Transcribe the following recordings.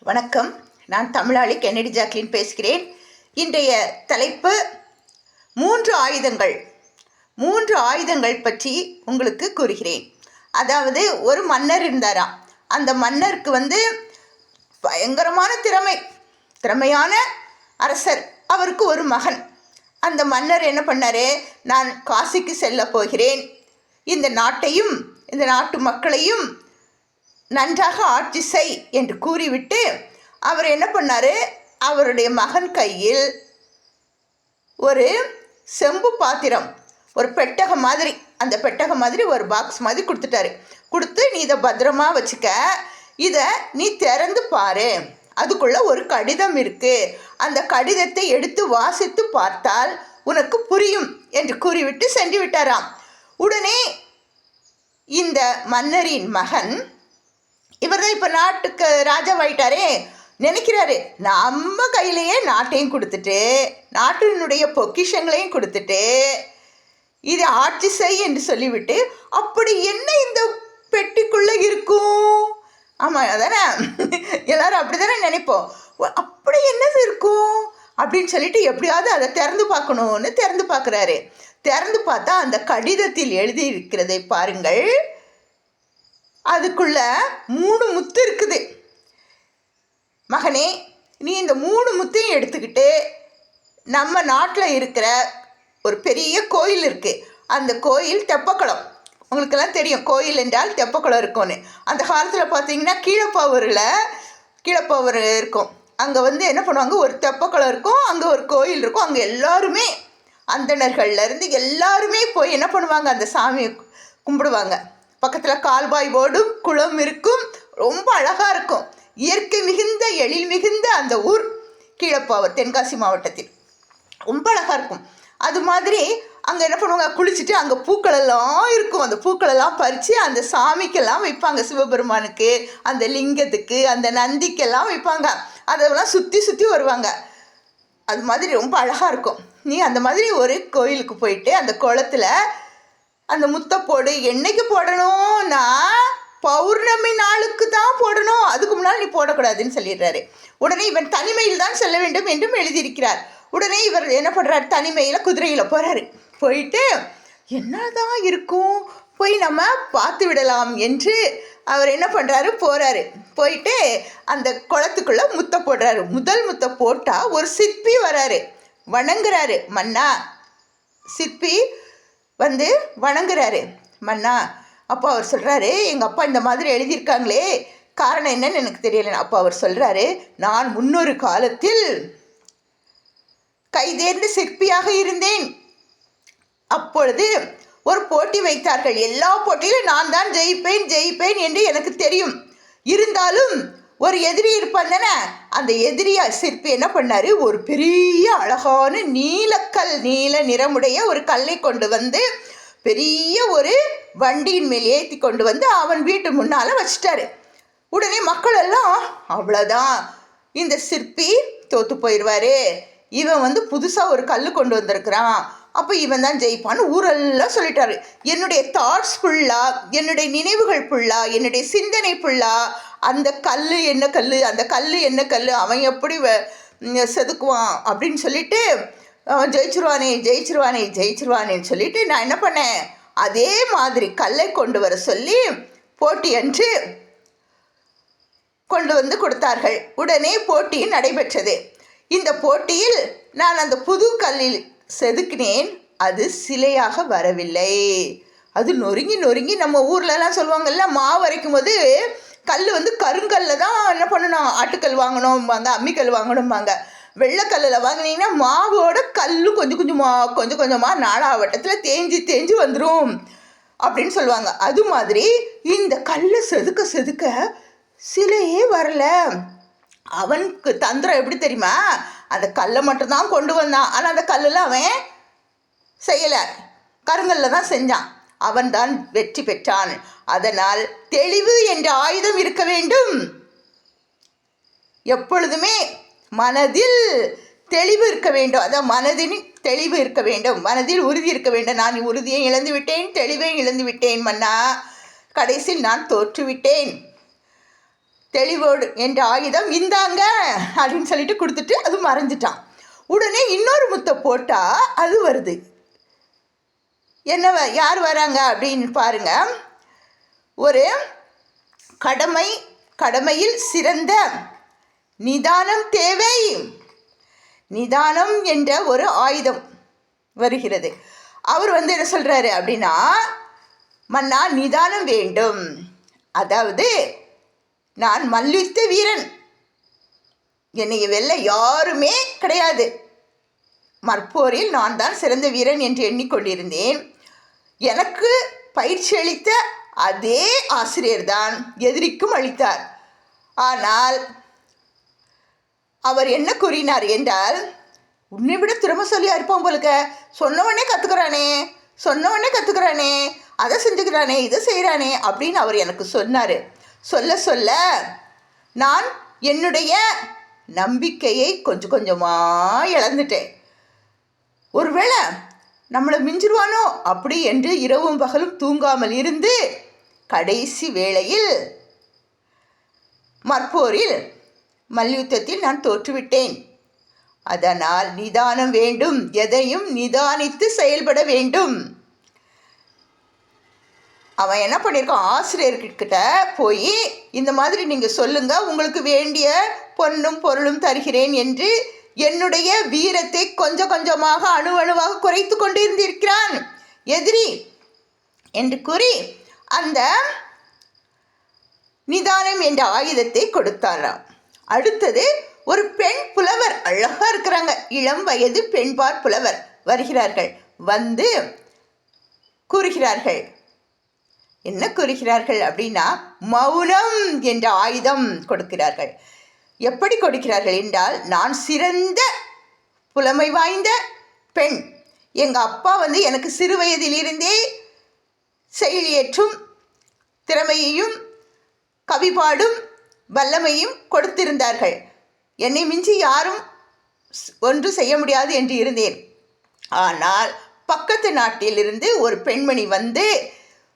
வணக்கம். நான் தமிழாளி Kennedy Jacqueline பேசுகிறேன். இன்றைய தலைப்பு மூன்று ஆயுதங்கள் பற்றி உங்களுக்கு கூறுகிறேன். அதாவது ஒரு மன்னர் இருந்தாராம். அந்த மன்னருக்கு பயங்கரமான திறமையான அரசர். அவருக்கு ஒரு மகன். அந்த மன்னர் என்ன பண்ணார், நான் காசிக்கு செல்ல போகிறேன், இந்த நாட்டையும் இந்த நாட்டு மக்களையும் நன்றாக ஆட்சி செய் என்று கூறிவிட்டு அவர் என்ன பண்ணார், அவருடைய மகன் கையில் ஒரு செம்பு பாத்திரம், ஒரு பெட்டகம் மாதிரி, அந்த பெட்டகம் மாதிரி ஒரு பாக்ஸ் மாதிரி கொடுத்து நீ இதை பத்திரமா வச்சுக்க, இதை நீ திறந்து பாரு, அதுக்குள்ளே ஒரு கடிதம் இருக்குது, அந்த கடிதத்தை எடுத்து வாசித்து பார்த்தால் உனக்கு புரியும் என்று கூறிவிட்டு சென்று விட்டாராம். உடனே இந்த மன்னரின் மகன், இவர் தான் இப்போ நாட்டுக்கு ராஜாவாயிட்டாரே, நினைக்கிறாரு நம்ம கையிலேயே நாட்டையும் கொடுத்துட்டு நாட்டினுடைய பொக்கிஷங்களையும் கொடுத்துட்டு இதை ஆட்சி செய் என்று சொல்லிவிட்டு, அப்படி என்ன இந்த பெட்டிக்குள்ளே இருக்கும்? ஆமாம், அதானே எல்லாரும் அப்படி தானே நினைப்போம். அப்படி என்னது இருக்கும் அப்படின்னு சொல்லிட்டு எப்படியாவது அதை திறந்து பார்க்கணும்னு திறந்து பார்க்குறாரு. திறந்து பார்த்தா அந்த கடிதத்தில் எழுதி இருக்கிறதை பாருங்கள். அதுக்குள்ள 3 முத்து இருக்குது. மகனே, நீ இந்த 3 முத்தையும் எடுத்துக்கிட்டு நம்ம நாட்டில் இருக்கிற ஒரு பெரிய கோயில் இருக்குது, அந்த கோயில் தெப்பக்குளம். உங்களுக்கெல்லாம் தெரியும் கோயில் என்றால் தெப்பக்குளம் இருக்கும்னு. அந்த காலத்தில் பார்த்தீங்கன்னா கீழப்பாவூர் இருக்கும். அங்கே என்ன பண்ணுவாங்க, ஒரு தெப்பக்குளம் இருக்கும், அங்கே ஒரு கோயில் இருக்கும். அங்கே எல்லாருமே அந்தணர்கள்லேருந்து எல்லாருமே போய் என்ன பண்ணுவாங்க, அந்த சாமியை கும்பிடுவாங்க. பக்கத்தில் கால்வாய் ஓடும், குளம் இருக்கும், ரொம்ப அழகாக இருக்கும். இயற்கை மிகுந்த எழில் மிகுந்த அந்த ஊர் கீழப்பாவூர், தென்காசி மாவட்டத்தில் ரொம்ப அழகாக இருக்கும். அது மாதிரி அங்கே என்ன பண்ணுவாங்க, குளிச்சுட்டு அங்கே பூக்களெல்லாம் இருக்கும், அந்த பூக்களெல்லாம் பறித்து அந்த சாமிக்கெல்லாம் வைப்பாங்க, சிவபெருமானுக்கு, அந்த லிங்கத்துக்கு, அந்த நந்திக்கெல்லாம் வைப்பாங்க. அதெல்லாம் சுற்றி வருவாங்க. அது மாதிரி ரொம்ப அழகாக இருக்கும். நீ அந்த மாதிரி ஒரு கோயிலுக்கு போயிட்டு அந்த குளத்தில் அந்த முத்தை போடு. என்னைக்கு போடணும்னா பௌர்ணமி நாளுக்கு தான் போடணும், அதுக்கு முன்னால் நீ போடக்கூடாதுன்னு சொல்லிடுறாரு. உடனே இவன் தனிமையில் தான் செல்ல வேண்டும் என்றும் எழுதியிருக்கிறார். உடனே இவர் என்ன பண்ணுறாரு, தனிமையில் குதிரையில் போகிறாரு. போயிட்டு என்னதான் இருக்கும், போய் நம்ம பார்த்து விடலாம் என்று அவர் என்ன பண்ணுறாரு, போயிட்டு அந்த குளத்துக்குள்ளே முத்தை போடுறாரு. முதல் முத்தை போட்டால் ஒரு சிற்பி வராரு, வணங்குறாரு. மன்னா, சிற்பி வணங்குறாரு. மன்னா, அப்போ அவர் சொல்கிறாரு, எங்கள் அப்பா இந்த மாதிரி எழுதியிருக்காங்களே, காரணம் என்னன்னு எனக்கு தெரியல. அப்போ அவர் சொல்கிறாரு, நான் முன்னொரு காலத்தில் கைதேர்ந்த சிற்பியாக இருந்தேன். அப்பொழுது ஒரு போட்டி வைத்தார்கள். எல்லா போட்டியிலும் நான் தான் ஜெயிப்பேன் என்று எனக்கு தெரியும். இருந்தாலும் ஒரு எதிரி இருப்பான் தானே, அந்த எதிரியா சிற்பி என்ன பண்ணார், ஒரு பெரிய அழகான நீல நிறமுடைய ஒரு கல்லை கொண்டு பெரிய ஒரு வண்டியின் மேல் ஏற்றி கொண்டு அவன் வீட்டு முன்னால் வச்சிட்டாரு. உடனே மக்கள் எல்லாம் அவ்வளோதான், இந்த சிற்பி தோற்று போயிடுவார், இவன் புதுசாக ஒரு கல் கொண்டு வந்திருக்கிறான், அப்போ இவன் தான் ஜெயிப்பான்னு ஊரெல்லாம் சொல்லிட்டாரு. என்னுடைய தாட்ஸ் ஃபுல்லாக, என்னுடைய நினைவுகள் ஃபுல்லாக, என்னுடைய சிந்தனை ஃபுல்லாக அந்த கல் என்ன கல், அவன் எப்படி செதுக்குவான் அப்படின்னு சொல்லிட்டு, அவன் ஜெயிச்சிருவானேன்னு சொல்லிட்டு நான் என்ன பண்ணேன், அதே மாதிரி கல்லை கொண்டு வர சொல்லி போட்டி அன்று கொண்டு கொடுத்தார்கள். உடனே போட்டி நடைபெற்றது. இந்த போட்டியில் நான் அந்த புது கல்லில் செதுக்கினேன், அது சிலையாக வரவில்லை. அது நொறுங்கி நம்ம ஊர்லலாம் சொல்லுவாங்கல்ல, மாவு அரைக்கும் போது கல் கருங்கல்ல தான் என்ன பண்ணணும், ஆட்டுக்கல் வாங்கணும்பாங்க, அம்மிக்கல் வாங்கணும்பாங்க. வெள்ளைக்கல்லில் வாங்கினீங்கன்னா மாவோட கல்லும் கொஞ்சம் கொஞ்சமாக நாளாவட்டத்தில் தேஞ்சு வந்துடும் அப்படின்னு சொல்லுவாங்க. அது மாதிரி இந்த கல்லை செதுக்க சிலையே வரல. அவனுக்கு தந்திரம் எப்படி தெரியுமா, அந்த கல்லை மட்டும்தான் கொண்டு வந்தான், ஆனால் அந்த கல்லில் அவன் செய்யலை, கருங்கல்ல தான் செஞ்சான். அவன்தான் வெற்றி பெற்றான். அதனால் தெளிவு என்ற ஆயுதம் இருக்க வேண்டும். எப்பொழுதுமே மனதில் தெளிவு இருக்க வேண்டும். அதான் மனதின் தெளிவு இருக்க வேண்டும், மனதில் உறுதி இருக்க வேண்டும். நான் உறுதியை இழந்து விட்டேன், தெளிவை இழந்து விட்டேன் மன்னா, கடைசியில் நான் தோற்றுவிட்டேன். தெளிவோடு என்ற ஆயுதம் இந்தாங்க அப்படின்னு சொல்லிட்டு கொடுத்துட்டு அது மறைஞ்சிட்டான். உடனே இன்னொரு முத்தை போட்டால் அது வருது. என்ன யார் வராங்க அப்படின்னு பாருங்க. ஒரு கடமையில் சிறந்த நிதானம் தேவை. நிதானம் என்ற ஒரு ஆயுதம் வருகிறது. அவர் என்ன சொல்கிறாரு அப்படின்னா, மன்னா நிதானம் வேண்டும். அதாவது நான் மல்யுத்த வீரன், என்னை வெல்ல யாருமே கிடையாது, மற்போரில் நான் தான் சிறந்த வீரன் என்று எண்ணிக்கொண்டிருந்தேன். எனக்கு பயிற்சி அளித்த அதே ஆசிரியர் தான் எதிரிக்கும் அளித்தார். ஆனால் அவர் என்ன கூறினார் என்றால், உன்னை விட திறமைசாலியாக இருப்பான் போலுக்க, சொன்னவொடனே கற்றுக்கிறானே, அதை செஞ்சுக்கிறானே, இதை செய்கிறானே அப்படின்னு அவர் எனக்கு சொன்னார். சொல்ல நான் என்னுடைய நம்பிக்கையை கொஞ்சம் கொஞ்சமாக இழந்துட்டேன். ஒருவேளை நம்மளை மிஞ்சிருவானோ அப்படி என்று இரவும் பகலும் தூங்காமல் இருந்து கடைசி வேளையில் மற்போரில் மல்யுத்தத்தில் நான் தோற்றுவிட்டேன். அதனால் நிதானம் வேண்டும், எதையும் நிதானித்து செயல்பட வேண்டும். அவன் என்ன பண்ணியிருக்கான், ஆசிரியர்கிட்ட போய் இந்த மாதிரி நீங்கள் சொல்லுங்கள், உங்களுக்கு வேண்டிய பொன்னும் பொருளும் தருகிறேன் என்று என்னுடைய வீரத்தை கொஞ்சம் கொஞ்சமாக அணுவாக குறைத்து கொண்டு இருந்திருக்கிறான் எதிரி என்று கூறி அந்த நிதானம் என்ற ஆயுதத்தை கொடுத்தாராம். அடுத்தது ஒரு பெண் புலவர், அழகாக இருக்கிறாங்க, இளம் வயது பெண்பார் புலவர் வருகிறார்கள். வந்து கூறுகிறார்கள். என்ன கூறுகிறார்கள் அப்படின்னா, மௌனம் என்ற ஆயுதம் கொடுக்கிறார்கள். எப்படி கொடுக்கிறார்கள் என்றால், நான் சிறந்த புலமை வாய்ந்த பெண், எங்கள் அப்பா எனக்கு சிறு வயதிலிருந்தே செயலியற்றும் திறமையையும் கவிபாடும் வல்லமையும் கொடுத்திருந்தார்கள். என்னை மிஞ்சி யாரும் ஒன்று செய்ய முடியாது என்று இருந்தேன். ஆனால் பக்கத்து நாட்டிலிருந்து ஒரு பெண்மணி வந்து,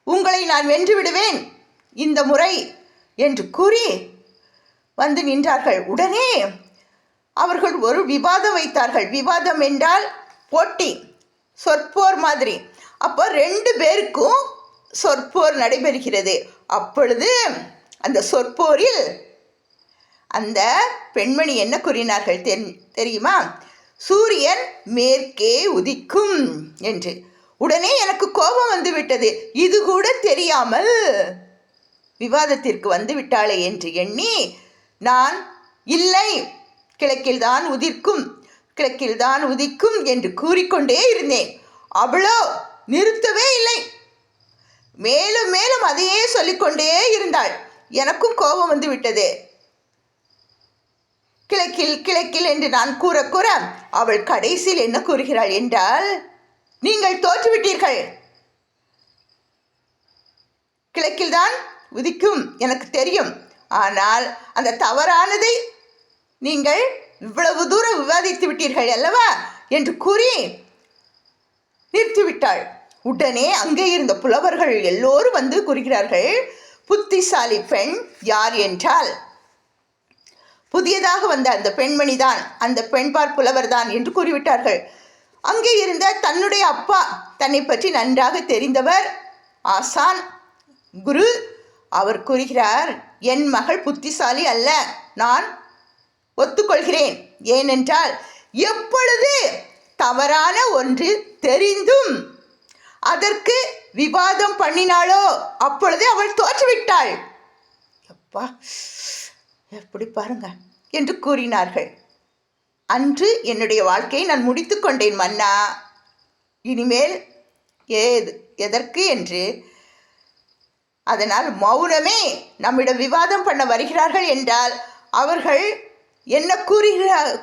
உங்களை நான் வென்று விடுவேன் இந்த முறை என்று கூறி வந்து நின்றார்கள். உடனே அவர்கள் ஒரு விவாதம் வைத்தார்கள். விவாதம் என்றால் போட்டி, சொற்போர் மாதிரி. அப்போ 2 பேருக்கும் சொற்போர் நடைபெறுகிறது. அப்பொழுது அந்த சொற்போரில் அந்த பெண்மணி என்ன கூறினார்கள் தெரியுமா? சூரியன் மேற்கே உதிக்கும் என்று. உடனே எனக்கு கோபம் வந்து விட்டது. இது கூட தெரியாமல் விவாதத்திற்கு வந்து விட்டாளே என்று எண்ணி, நான் இல்லை, கிழக்கில்தான் உதிக்கும் என்று கூறிக்கொண்டே இருந்தேன். அவளோ நிறுத்தவே இல்லை, மேலும் மேலும் அதையே சொல்லிக்கொண்டே இருந்தாள். எனக்கும் கோபம் வந்து விட்டது. கிழக்கில் என்று நான் கூற அவள் கடைசியில் என்ன கூறுகிறாள் என்றால், நீங்கள் தோற்றுவிட்டீர்கள், கிழக்கில்தான் உதிக்கும் எனக்கு தெரியும், ஆனால் அந்த தவறானதை நீங்கள் இவ்வளவு தூரம் விவாதித்து விட்டீர்கள் அல்லவா என்று கூறி நிறுத்திவிட்டாள். உடனே அங்கே இருந்த புலவர்கள் எல்லோரும் வந்து கூறுகிறார்கள், புத்திசாலி பெண் யார் என்றால் புதியதாக வந்த அந்த பெண்மணி தான், அந்த பெண்பார் புலவர் தான் என்று கூறிவிட்டார்கள். அங்கே இருந்த தன்னுடைய அப்பா, தன்னை பற்றி நன்றாக தெரிந்தவர், ஆசான், குரு, அவர் கூறுகிறார், என் மகள் புத்திசாலி அல்ல, நான் ஒத்துக்கொள்கிறேன். ஏனென்றால் எப்பொழுது தவறான ஒன்று தெரிந்தும் அதற்கு விவாதம் பண்ணினாளோ அப்பொழுது அவள் தோற்றுவிட்டாள். அப்பா, எப்படி பாருங்க என்று கூறினார்கள். அன்று என்னுடைய வாழ்க்கையை நான் முடித்து கொண்டேன் மன்னா, இனிமேல் எதற்கு என்று. அதனால் மௌனமே. நம்மிடம் விவாதம் பண்ண வருகிறார்கள் என்றால் அவர்கள் என்ன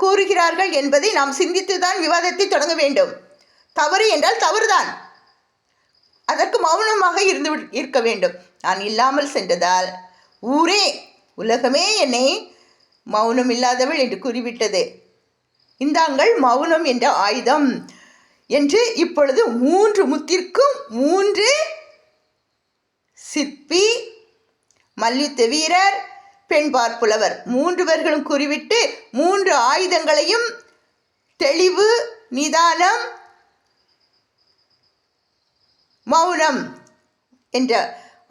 கூறுகிறார்கள் என்பதை நாம் சிந்தித்து தான் விவாதத்தை தொடங்க வேண்டும். தவறு என்றால் தவறுதான், அதற்கு மௌனமாக இருக்க வேண்டும். நான் இல்லாமல் சென்றதால் ஊரே, உலகமே என்னை மௌனம் இல்லாதவள் என்று கூறிவிட்டது. இந்தாங்கள் மௌனம் என்ற ஆயுதம் என்று இப்பொழுது 3 முத்திற்கும் 3 சிற்பி, மல்யுத்த வீரர், பெண்பார் புலவர் 3 பேர்களும் கூறிவிட்டு 3 ஆயுதங்களையும் தெளிவு, நிதானம், மௌனம் என்ற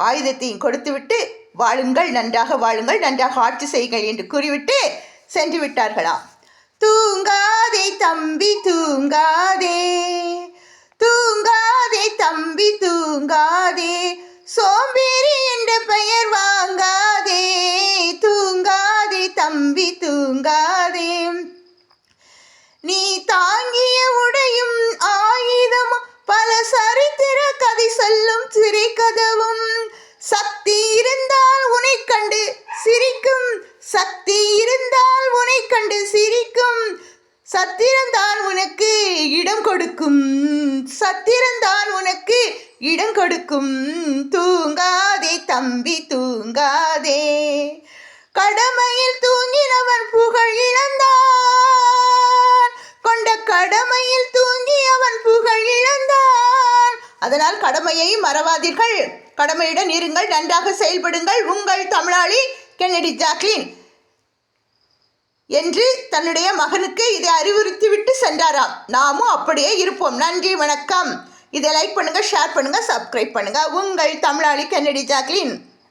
ஆயுதத்தையும் கொடுத்துவிட்டு வாழுங்கள், நன்றாக வாழுங்கள், நன்றாக ஆட்சி செய்யுங்கள் என்று கூறிவிட்டு சென்று விட்டார்களாம். தூங்காதே தம்பி தூங்காதே, தூங்காதே தம்பி தூங்காதே, சோம்பேறி என்ற பெயர் வாங்காதே, தூங்காதே தம்பி தூங்காதே. நீ தாங்கிய உடையும் ஆயுதமும் பல சரித்திர கதை சொல்லும் திரைக்கதவும், சக்தி இருந்தால் உன்னை கண்டு சிரிக்கும், சக்தி இருந்தால் உன்னை கண்டு சிரிக்கும், சத்திரம்தான் உனக்கு இடம் கொடுக்கும், சத்திரம்தான் உனக்கு இடம் கொடுக்கும். தூங்காதே தம்பி தூங்காதே, கடமையில் தூங்கினவன் புகழ் இழந்தான், கொண்ட கடமையில் தூங்கி அவன் புகழ் இழந்தான். அதனால் கடமையை மறவாதீர்கள், கடமையுடன் இருங்கள், நன்றாக செயல்படுங்கள். உங்கள் தமிழாளி கென்னடி ஜாக்லின் என்று தன்னுடைய மகனுக்கு இதை அறிவுறுத்திவிட்டு சென்றாராம். நாமும் அப்படியே இருப்போம். நன்றி, வணக்கம். இதை லைக் பண்ணுங்க, ஷேர் பண்ணுங்க, சப்ஸ்கிரைப் பண்ணுங்க. உங்கள் தமிழாளி கென்னடி ஜாக்லின்.